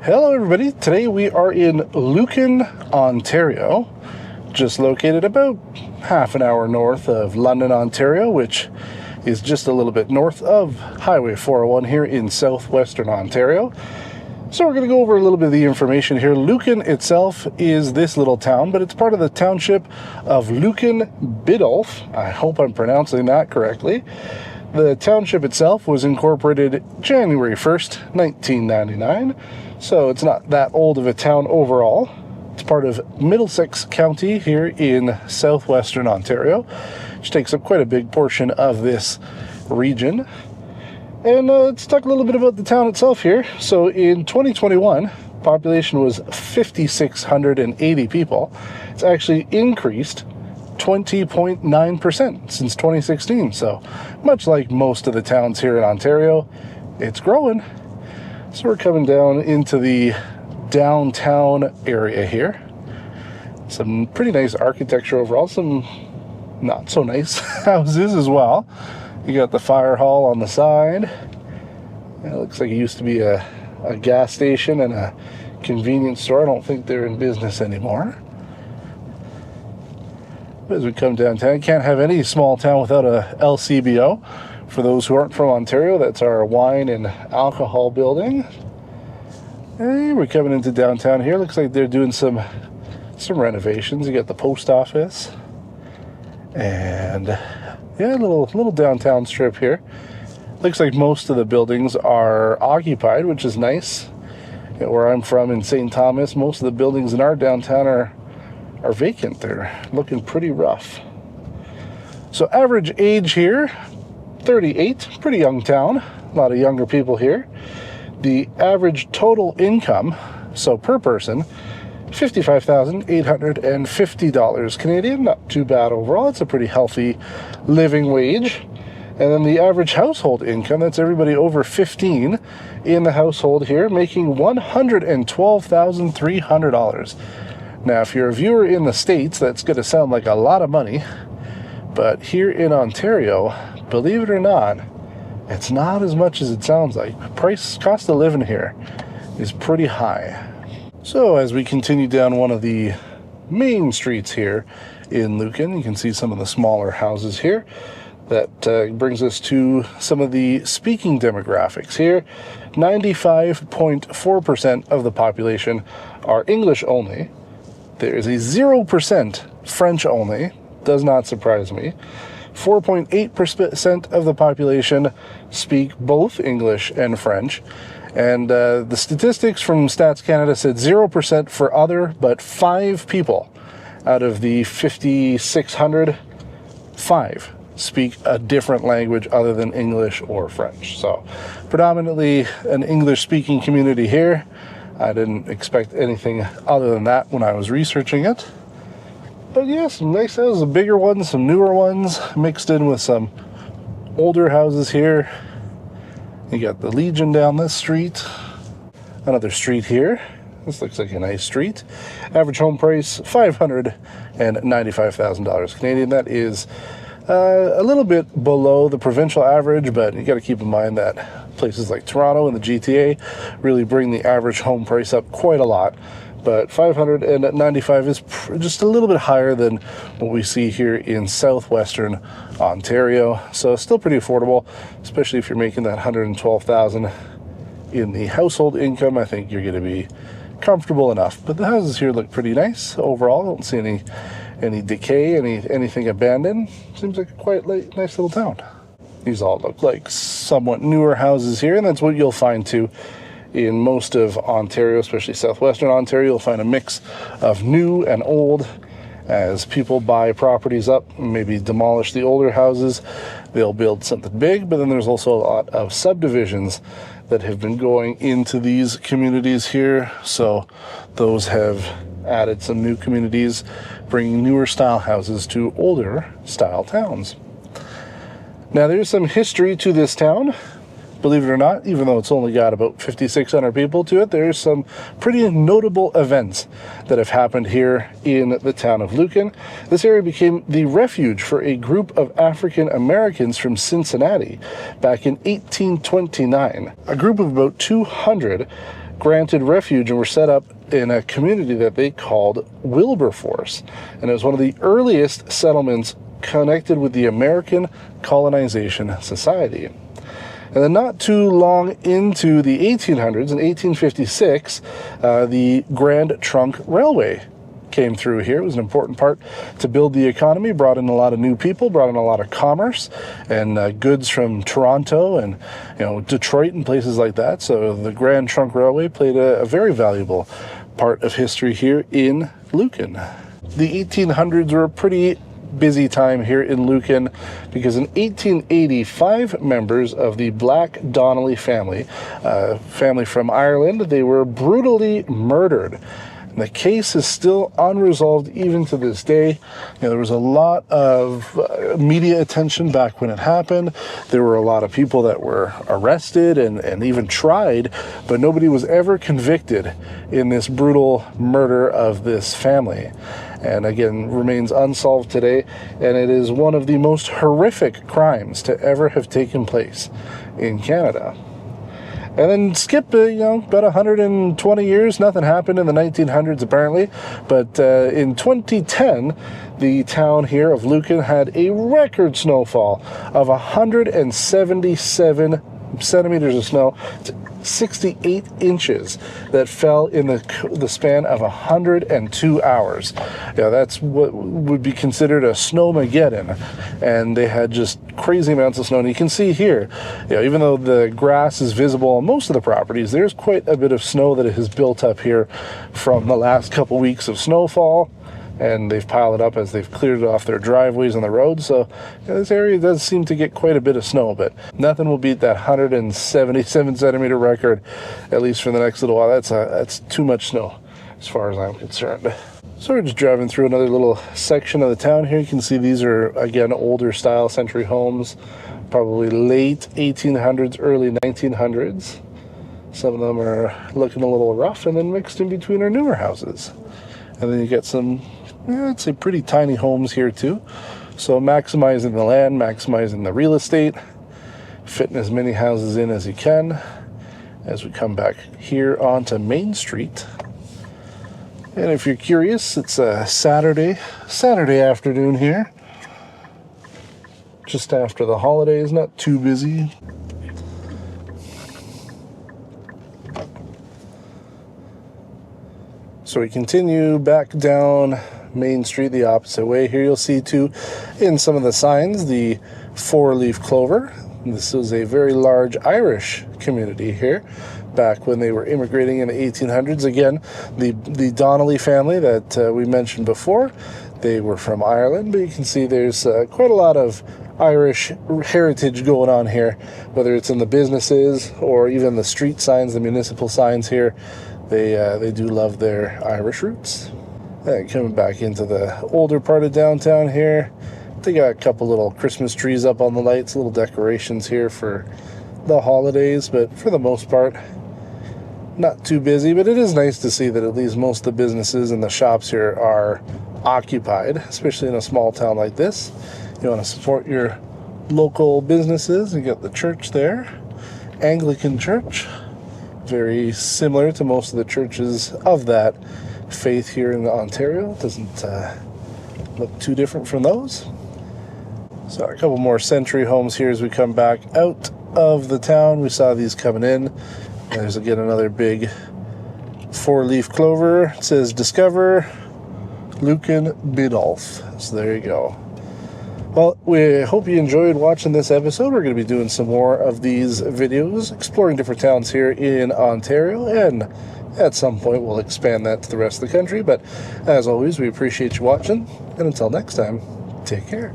Hello everybody, today we are in Lucan, Ontario, just located about half an hour north of London, Ontario, which is just a little bit north of Highway 401 here in southwestern Ontario. So we're going to go over a little bit of the information here. Lucan itself is this little town, but it's part of the township of Lucan Biddulph. I hope I'm pronouncing that correctly. The township itself was incorporated January 1st, 1999, so it's not that old of a town overall. It's part of Middlesex County here in southwestern Ontario, which takes up quite a big portion of this region. And let's talk a little bit about the town itself here. So in 2021, population was 5,680 people. It's actually increased 20.9% since 2016. So much like most of the towns here in Ontario, it's growing. So we're coming down into the downtown area here. Some pretty nice architecture overall, some not so nice houses as well. You got the fire hall on the side. It looks like it used to be a gas station and a convenience store. I don't think they're in business anymore. As we come downtown, you can't have any small town without a LCBO. For those who aren't from Ontario, that's our wine and alcohol building. And we're coming into downtown here. Looks like they're doing some renovations. You got the post office. And yeah, a little downtown strip here. Looks like most of the buildings are occupied, which is nice. Where I'm from in St. Thomas, most of the buildings in our downtown are vacant. They're looking pretty rough. So average age here, 38, pretty young town. A lot of younger people here. The average total income, so per person, $55,850 Canadian. Not too bad overall. It's a pretty healthy living wage. And then the average household income, that's everybody over 15 in the household here, making $112,300. Now, if you're a viewer in the States, that's going to sound like a lot of money. But here in Ontario, believe it or not, it's not as much as it sounds like. Cost of living here is pretty high. So as we continue down one of the main streets here in Lucan, you can see some of the smaller houses here. That brings us to some of the speaking demographics here. 95.4% of the population are English only. There is a 0% French only. Does not surprise me. 4.8% of the population speak both English and French. And the statistics from Stats Canada said 0% for other, but 5 people out of the 5,600, 5 speak a different language other than English or French. So predominantly an English-speaking community here. I didn't expect anything other than that when I was researching it. But yeah, some nice houses, some bigger ones, some newer ones, mixed in with some older houses here. You got the Legion down this street. Another street here. This looks like a nice street. Average home price, $595,000 Canadian. That is a little bit below the provincial average, but you got to keep in mind that places like Toronto and the GTA really bring the average home price up quite a lot. But 595 is just a little bit higher than what we see here in southwestern Ontario. So still pretty affordable, especially if you're making that $112,000 in the household income. I think you're going to be comfortable enough. But the houses here look pretty nice overall. I don't see any decay, anything abandoned. Seems like a quite nice little town. These all look like somewhat newer houses here, and that's what you'll find too in most of Ontario, especially southwestern Ontario. You'll find a mix of new and old. As people buy properties up, maybe demolish the older houses, they'll build something big. But then there's also a lot of subdivisions that have been going into these communities here. So those have added some new communities, bringing newer style houses to older style towns. Now there's some history to this town. Believe it or not, even though it's only got about 5,600 people to it, there's some pretty notable events that have happened here in the town of Lucan. This area became the refuge for a group of African Americans from Cincinnati back in 1829. A group of about 200 granted refuge and were set up in a community that they called Wilberforce. And it was one of the earliest settlements connected with the American Colonization Society. And then not too long into the 1800s, in 1856, the Grand Trunk Railway came through here. It was an important part to build the economy, brought in a lot of new people, brought in a lot of commerce and goods from Toronto and Detroit and places like that. So the Grand Trunk Railway played a very valuable part of history here in Lucan. The 1800s were a pretty busy time here in Lucan because in 1880, 5 members of the Black Donnelly family, family from Ireland, they were brutally murdered. The case is still unresolved even to this day. There was a lot of media attention back when it happened. There were a lot of people that were arrested and even tried, but nobody was ever convicted in this brutal murder of this family. And again, remains unsolved today, and it is one of the most horrific crimes to ever have taken place in Canada. And then skip, about 120 years, nothing happened in the 1900s apparently, but in 2010, the town here of Lucan had a record snowfall of 177 centimeters of snow, 68 inches that fell in the span of 102 hours. That's what would be considered a snowmageddon, and they had just crazy amounts of snow. And you can see here, even though the grass is visible on most of the properties, there's quite a bit of snow that has built up here from the last couple weeks of snowfall, and they've piled it up as they've cleared off their driveways on the road. So this area does seem to get quite a bit of snow, but nothing will beat that 177 centimeter record, at least for the next little while. That's too much snow as far as I'm concerned. So we're just driving through another little section of the town here. You can see these are, again, older style century homes, probably late 1800s, early 1900s. Some of them are looking a little rough, and then mixed in between are newer houses. And then you get some, I'd say, pretty tiny homes here too. So maximizing the land, maximizing the real estate, fitting as many houses in as you can as we come back here onto Main Street. And if you're curious, it's a Saturday afternoon here. Just after the holidays, not too busy. So we continue back down Main Street the opposite way. Here you'll see too, in some of the signs, the 4-leaf clover. This was a very large Irish community here back when they were immigrating in the 1800s. Again, the Donnelly family that we mentioned before, they were from Ireland, but you can see there's quite a lot of Irish heritage going on here, whether it's in the businesses or even the street signs, the municipal signs here. They do love their Irish roots. And coming back into the older part of downtown here, they got a couple little Christmas trees up on the lights, little decorations here for the holidays, but for the most part, not too busy. But it is nice to see that at least most of the businesses and the shops here are occupied, especially in a small town like this. You want to support your local businesses. You got the church there, Anglican church. Very similar to most of the churches of that faith here in Ontario. It doesn't look too different from those. So a couple more century homes here as we come back out of the town. We saw these coming in. And there's again another big 4-leaf clover. It says Discover Lucan Biddulph. So there you go. Well, we hope you enjoyed watching this episode. We're going to be doing some more of these videos, exploring different towns here in Ontario, and at some point we'll expand that to the rest of the country. But as always, we appreciate you watching, and until next time, take care.